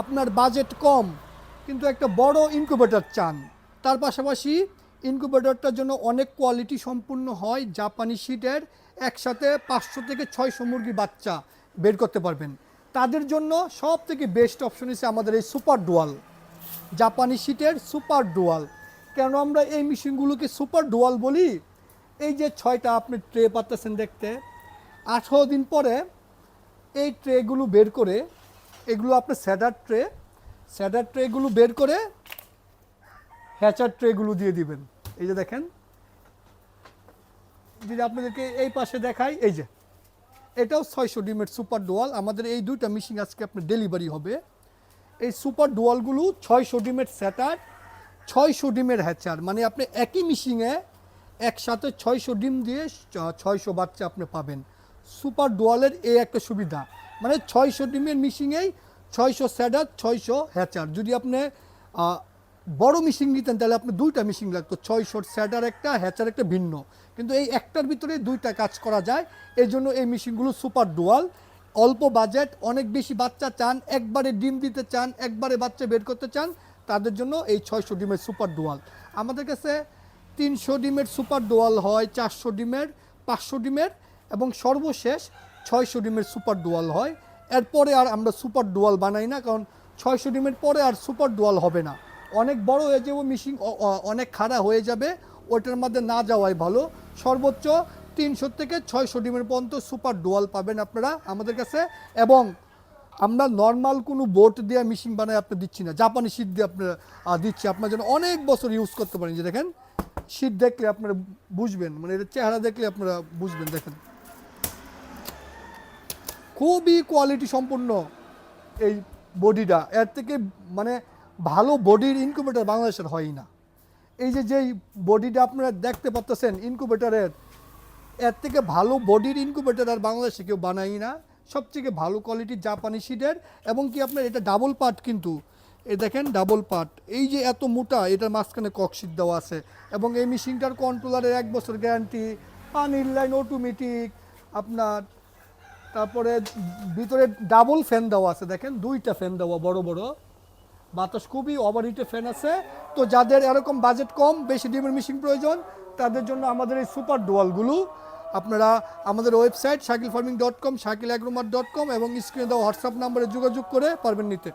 আপনার বাজেট কম কিন্তু একটা বড় ইনকিউবেটর চান, তার পাশাপাশি ইনকিউবেটরটার জন্য অনেক কোয়ালিটি সম্পূর্ণ হয় জাপানি শিটের, একসাথে 500 থেকে 600 মুরগি বাচ্চা বের করতে পারবেন। তাদের জন্য সব থেকে বেস্ট অপশন হচ্ছে আমাদের এই সুপার ডুয়াল, জাপানি শিটের সুপার ডুয়াল। কেন আমরা এই মেশিনগুলোকে সুপার ডুয়াল বলি? এই যে 6টা আপনি ট্রে পাচ্ছেন দেখতে, 18 দিন পরে এই ট্রেগুলো বের করে, এগুলো আপনার স্যাডার ট্রেগুলো বের করে হ্যাচার ট্রেগুলো দিয়ে দিবেন। এই যে দেখেন, যদি আপনাদেরকে এই পাশে দেখাই, এই যে এটাও 600 ডিমের সুপার ডুয়াল। আমাদের এই দুইটা মেশিন আজকে আপনার ডেলিভারি হবে। এই সুপার ডুয়ালগুলো 600 ডিমের স্যাটার, 600 ডিমের হ্যাচার, মানে আপনি একই মেশিনে একসাথে 600 ডিম দিয়ে 600 বাচ্চা আপনি পাবেন। সুপার ডুয়ালের এই একটা সুবিধা, মানে 600 ডিমের মেশিনেই 600 স্যাডার, 600 হ্যাচার। যদি আপনি বড় মেশিন নিতেন তাহলে আপনি দুইটা মেশিন লাগতো, 600 স্যাডার একটা, হ্যাচার একটা ভিন্ন, কিন্তু এই একটার ভিতরে দুইটা কাজ করা যায়। এই জন্য এই মেশিনগুলো সুপার ডুয়াল। অল্প বাজেট, অনেক বেশি বাচ্চা চান, একবারে ডিম দিতে চান, একবারে বাচ্চা বের করতে চান, তাদের জন্য এই 600 ডিমের সুপার ডুয়াল। আমাদের কাছে 300 ডিমের সুপার ডুয়াল হয়, 400 ডিমের, 500 ডিমের এবং সর্বশেষ 600 ডিমের সুপার ডুয়াল হয়। এরপরে আর আমরা সুপার ডুয়াল বানাই না, কারণ 600 ডিমের পরে আর সুপার ডুয়াল হবে না, অনেক বড় হয়ে যাবে মেশিন, অনেক খাড়া হয়ে যাবে, ওইটার মধ্যে না যাওয়াই ভালো। সর্বোচ্চ 300 থেকে 600 ডিমের পর্যন্ত সুপার ডুয়াল পাবেন আপনারা আমাদের কাছে। এবং আমরা নর্মাল কোনো বোট দিয়ে মেশিন বানায় আপনি দিচ্ছি না, জাপানি শীট দিয়ে আপনারা দিচ্ছি, আপনার জন্য অনেক বছর ইউজ করতে পারেন। যে দেখেন, শীট দেখলে আপনারা বুঝবেন, মানে এর চেহারা দেখলে আপনারা বুঝবেন। দেখেন, খুবই কোয়ালিটি সম্পন্ন এই বডিটা, এর থেকে মানে ভালো বডির ইনকিউবেটর বাংলাদেশের হয়ই না। এই যে যেই বডিটা আপনারা দেখতে পাচ্ছেন ইনকিউবেটরের, এর থেকে ভালো বডির ইনকিউবেটর আর বাংলাদেশে কেউ বানাই না। সবথেকে ভালো কোয়ালিটির জাপানি শিটের, এবং কি আপনার এটা ডাবল পার্ট, কিন্তু এই দেখেন ডাবল পার্ট, এই যে এত মোটা, এটার মাঝখানে ককশিট দেওয়া আছে। এবং এই মেশিনটার কন্ট্রোলারের 1 বছর গ্যারান্টি, পানির লাইন অটোমেটিক আপনার, তারপরে ভিতরে ডাবল ফ্যান দেওয়া আছে, দেখেন 2টা ফ্যান দেওয়া বড় বড়, বাতাস খুবই ওভারহিটে ফ্যান আছে। তো যাদের এরকম বাজেট কম, বেশি ডিমের মেশিন প্রয়োজন, তাদের জন্য আমাদের এই সুপার ডুয়ালগুলো আপনারা আমাদের ওয়েবসাইট shakilfarming.com, shakilagromart.com এবং স্ক্রিনে দেওয়া হোয়াটসঅ্যাপ নাম্বারে যোগাযোগ করে পারবেন নিতে।